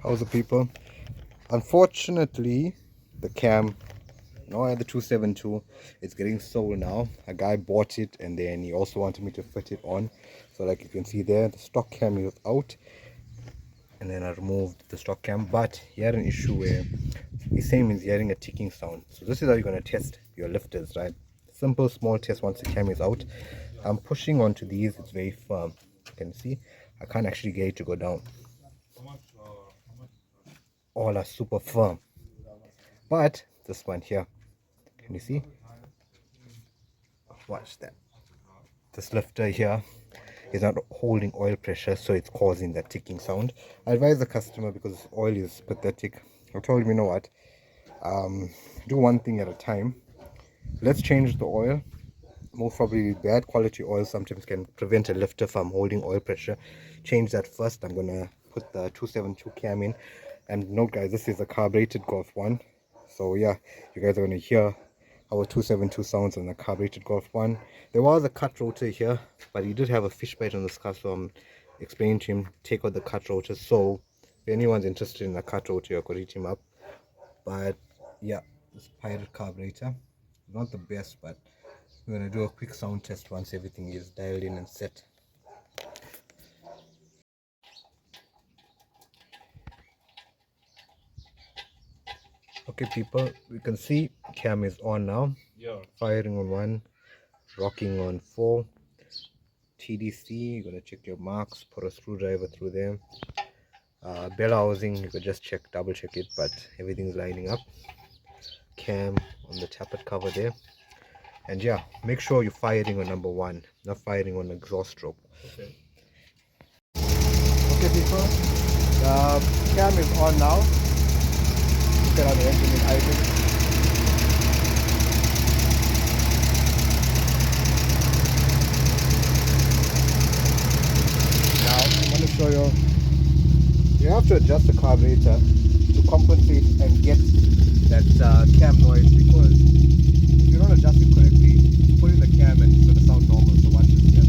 How's the people? Unfortunately, the cam, the 272, it's getting sold now. A guy bought it and then he also wanted me to fit it on. So like you can see there, the stock cam is out, and then I removed the stock cam, but he had an issue where he's saying he's hearing a ticking sound. So this is how you're going to test your lifters, right? Simple small test once the cam is out. I'm pushing onto these, it's very firm. You can see I can't actually get it to go down. All are super firm, but this one here, can you see? Watch that. This lifter here is not holding oil pressure, so it's causing that ticking sound. I advise the customer, because oil is pathetic. I told him, you know what, do one thing at a time. Let's change the oil. Most probably bad quality oil sometimes can prevent a lifter from holding oil pressure. Change that first. I'm gonna put the 272 cam in, and note guys, this is a carbureted Golf 1. So yeah, you guys are gonna hear our 272 sounds on the carbureted Golf 1. There was a cut rotor here, but he did have a fish bite on this car, so I'm explaining to him take out the cut rotor. So if anyone's interested in a cut rotor, you could hit him up. But yeah, this pirate carburetor, not the best, but we're gonna do a quick sound test once everything is dialed in and set. Okay people, we can see cam is on now. Yeah. Firing on 1, rocking on 4. TDC, you're gonna check your marks, put a screwdriver through there. Bell housing, you could just check, double check it, but everything's lining up. Cam on the tappet cover there. And yeah, make sure you're firing on number 1, not firing on exhaust stroke. Okay. Okay people, the cam is on now. Look at how the engine is idling. Now I'm going to show you. You have to adjust the carburetor to compensate and get that cam noise, because if you don't adjust it correctly, put in the cam and it's going to sound normal. So watch this here.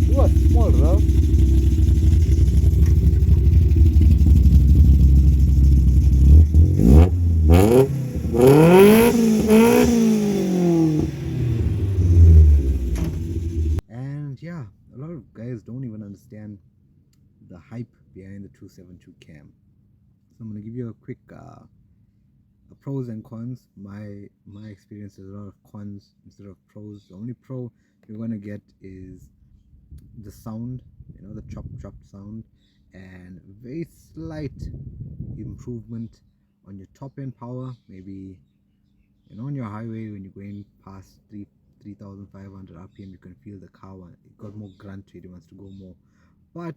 Do a small rev. And yeah, a lot of guys don't even understand the hype behind the 272 cam. So I'm going to give you a quick pros and cons. My experience is a lot of cons instead of pros. The only pro you're going to get is the sound, the chop chop sound, and very slight improvement on your top end power. Maybe on your highway when you're going past 3,500 rpm, you can feel the car it got more grunt to it, it wants to go more. But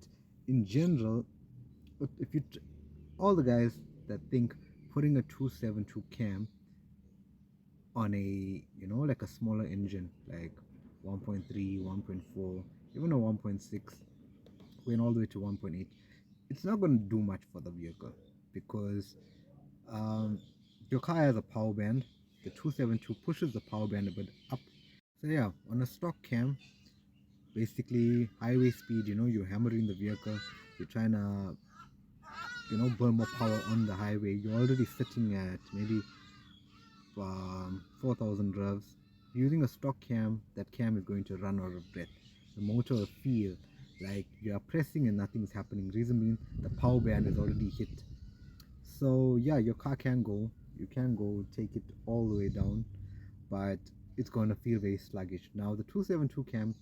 in general, if you all the guys that think putting a 272 cam on a like a smaller engine like 1.3, 1.4, even a 1.6, going all the way to 1.8, it's not going to do much for the vehicle, because your car has a power band. The 272 pushes the power band a bit up. So yeah, on a stock cam, basically highway speed, you're hammering the vehicle, you're trying to burn more power on the highway. You're already sitting at maybe 4,000 revs. Using a stock cam, that cam is going to run out of breath. The motor will feel like you are pressing and nothing's happening. Reason being, the power band is already hit. So yeah, your car can go, you can go take it all the way down, but it's going to feel very sluggish. Now the 272 cam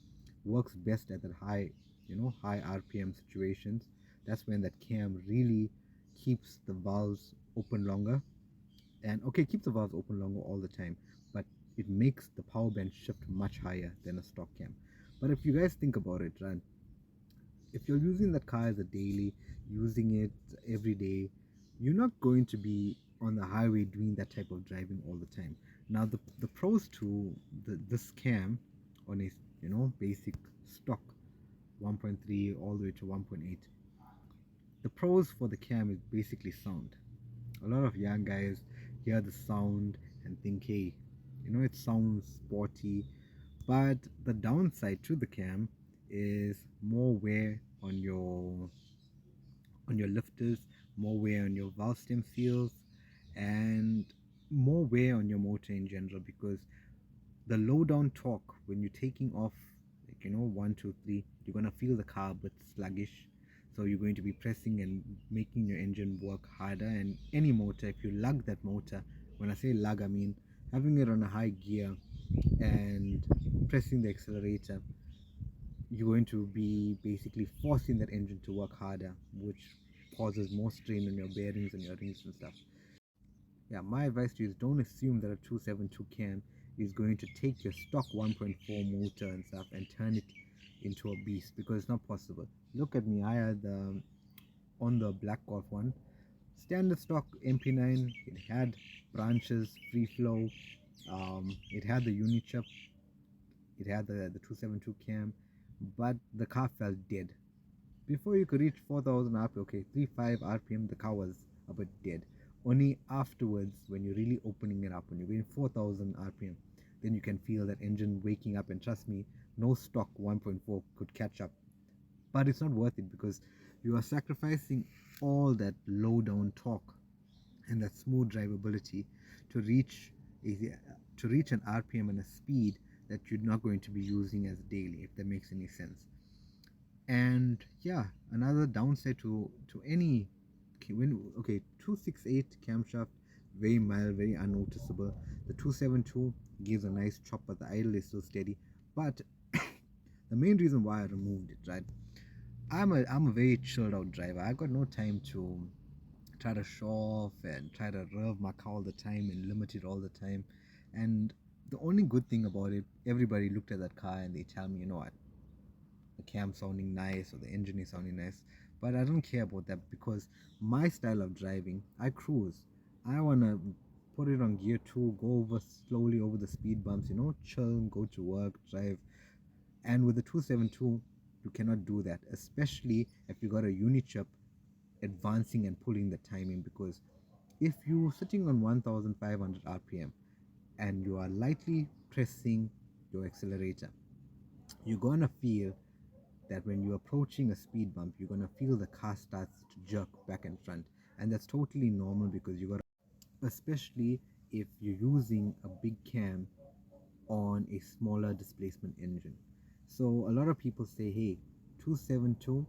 works best at that high rpm situations. That's when that cam really keeps the valves open longer. And okay, keeps the valves open longer all the time, but it makes the power band shift much higher than a stock cam. But if you guys think about it, right, if you're using that car as a daily, using it every day, you're not going to be on the highway doing that type of driving all the time. Now the pros to this cam on a basic stock 1.3 all the way to 1.8, the pros for the cam is basically sound. A lot of young guys hear the sound and think, hey, It sounds sporty, but the downside to the cam is more wear on your lifters, more wear on your valve stem seals, and more wear on your motor in general, because the low down torque when you're taking off, like, 1 2 3, you're going to feel the car a bit sluggish. So you're going to be pressing and making your engine work harder. And any motor, if you lug that motor, when I say lug, I mean having it on a high gear and pressing the accelerator, you're going to be basically forcing that engine to work harder, which causes more strain on your bearings and your rings and stuff. Yeah, my advice to you is don't assume that a 272 cam is going to take your stock 1.4 motor and stuff and turn it into a beast, because it's not possible. Look at me, I had on the Black Golf one, standard stock MP9. It had branches, free flow, it had the unit chip, it had the 272 cam, but the car felt dead. Before you could reach 4000 RPM, okay, 35 RPM, the car was a bit dead. Only afterwards, when you're really opening it up, when you're going 4000 RPM, then you can feel that engine waking up. And trust me, no stock 1.4 could catch up. But it's not worth it, because you are sacrificing all that low down torque and that smooth drivability to reach a, to reach an RPM and a speed that you're not going to be using as daily, if that makes any sense. And yeah, another downside to any, okay, 268 camshaft, very mild, very unnoticeable. The 272 gives a nice chop, but the idle is still steady. But the main reason why I removed it, right, I'm a very chilled out driver. I got no time to try to show off and try to rev my car all the time and limit it all the time. And the only good thing about it, everybody looked at that car and they tell me, what, the cam sounding nice or the engine is sounding nice. But I don't care about that, because my style of driving, I cruise. I want to put it on gear 2, go over slowly over the speed bumps, chill, go to work, drive. And with the 272, you cannot do that, especially if you got a unit chip advancing and pulling the timing. Because if you're sitting on 1500 RPM and you are lightly pressing your accelerator, you're gonna feel that when you're approaching a speed bump, you're gonna feel the car starts to jerk back and front. And that's totally normal, because you got, especially if you're using a big cam on a smaller displacement engine. So a lot of people say, hey, 272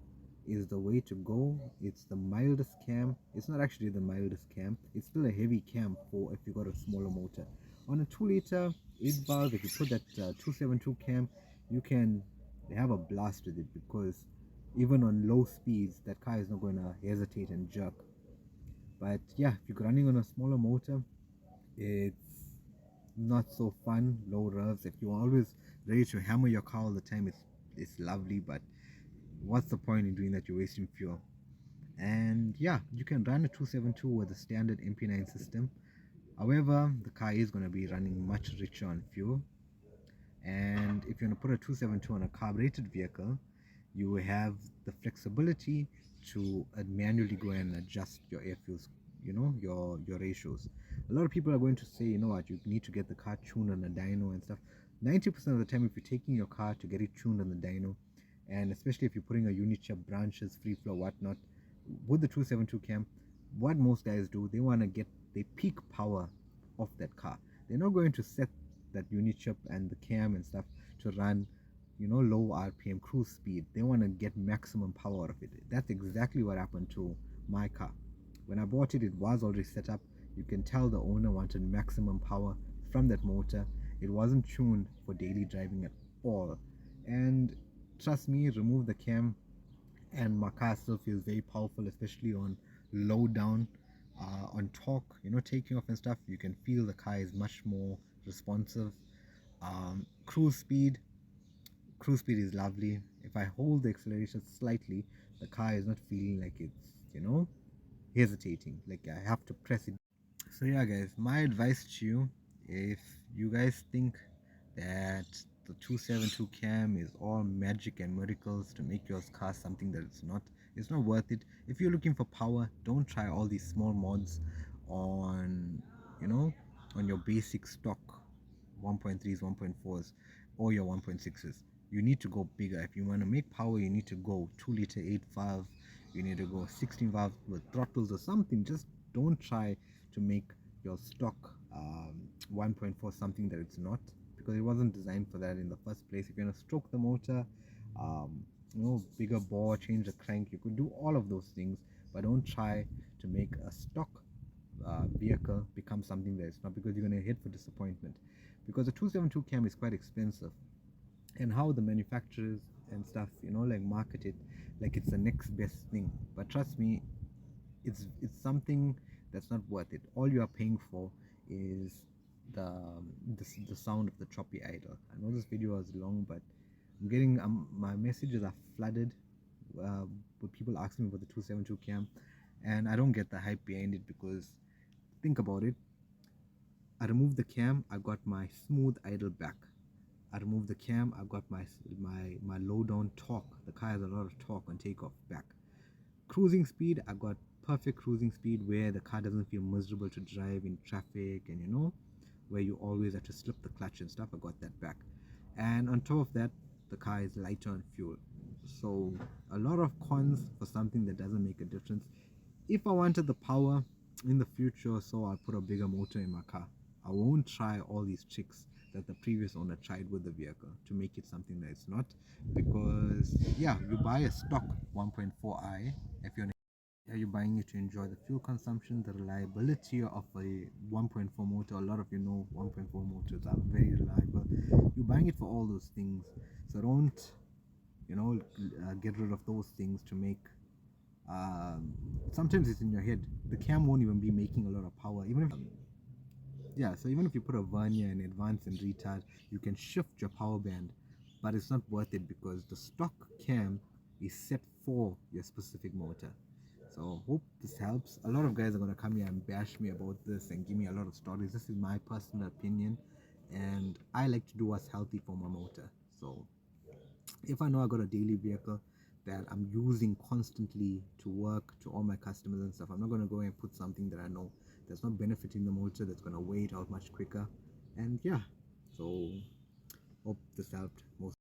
is the way to go. It's the mildest cam. It's not actually the mildest cam. It's still a heavy cam for if you got a smaller motor. On a 2 liter 8 valve, if you put that 272 cam, you can have a blast with it, because even on low speeds, that car is not going to hesitate and jerk. But yeah, if you're running on a smaller motor, it's not so fun. Low revs, if you're always ready to hammer your car all the time, it's lovely, but what's the point in doing that? You're wasting fuel. And yeah, you can run a 272 with a standard MP9 system. However, the car is going to be running much richer on fuel. And if you're going to put a 272 on a carbureted vehicle, you have the flexibility to manually go and adjust your air fuels, your ratios. A lot of people are going to say, what, you need to get the car tuned on a dyno and stuff. 90% of the time, if you're taking your car to get it tuned on the dyno, and especially if you're putting a unit chip, branches, free flow, whatnot, with the 272 cam, what most guys do, they want to get the peak power of that car. They're not going to set that unit chip and the cam and stuff to run, low RPM cruise speed. They want to get maximum power of it. That's exactly what happened to my car. When I bought it, it was already set up. You can tell the owner wanted maximum power from that motor. It wasn't tuned for daily driving at all. And trust me, remove the cam and my car still feels very powerful, especially on low down, on torque, taking off and stuff. You can feel the car is much more responsive. um, cruise speed cruise speed is lovely. If I hold the acceleration slightly, the car is not feeling like it's, hesitating, like I have to press it. So yeah guys, my advice to you, if you guys think that the 272 cam is all magic and miracles to make your car something that it's not worth it. If you're looking for power, don't try all these small mods on, on your basic stock 1.3s, 1.4s, or your 1.6s. You need to go bigger. If you want to make power, you need to go 2 liter 8 valve. You need to go 16 valve with throttles or something. Just don't try to make your stock 1.4 something that it's not, because it wasn't designed for that in the first place. If you're going to stroke the motor, bigger bore, change the crank, you could do all of those things, but don't try to make a stock vehicle become something that it's not, because you're going to hit for disappointment. Because the 272 cam is quite expensive, and how the manufacturers and stuff, like market it like it's the next best thing. But trust me, it's something that's not worth it. All you are paying for is the the sound of the choppy idle. I know this video was long, but I'm getting my messages are flooded uh, with people asking me about the 272 cam, and I don't get the hype behind it, because think about it. I removed the cam, I got my smooth idle back. I removed the cam, I got my low down torque. The car has a lot of torque on takeoff back. Cruising speed, I got perfect cruising speed where the car doesn't feel miserable to drive in traffic, and where you always have to slip the clutch and stuff. I got that back. And on top of that, the car is lighter on fuel. So a lot of cons for something that doesn't make a difference. If I wanted the power in the future, so I'll put a bigger motor in my car. I won't try all these tricks that the previous owner tried with the vehicle to make it something that it's not. Because yeah, you buy a stock 1.4i. If you're buying it to enjoy the fuel consumption, the reliability of a 1.4 motor. A lot of 1.4 motors are very reliable. You're buying it for all those things, so don't get rid of those things to make sometimes it's in your head. The cam won't even be making a lot of power, even if so even if you put a vernier and advance and retard, you can shift your power band, but it's not worth it, because the stock cam is set for your specific motor. So hope this helps. A lot of guys are going to come here and bash me about this and give me a lot of stories. This is my personal opinion, and I like to do what's healthy for my motor. So if I know I got a daily vehicle that I'm using constantly to work, to all my customers and stuff, I'm not going to go and put something that I know that's not benefiting the motor, that's going to weigh it out much quicker. And yeah, so hope this helped most.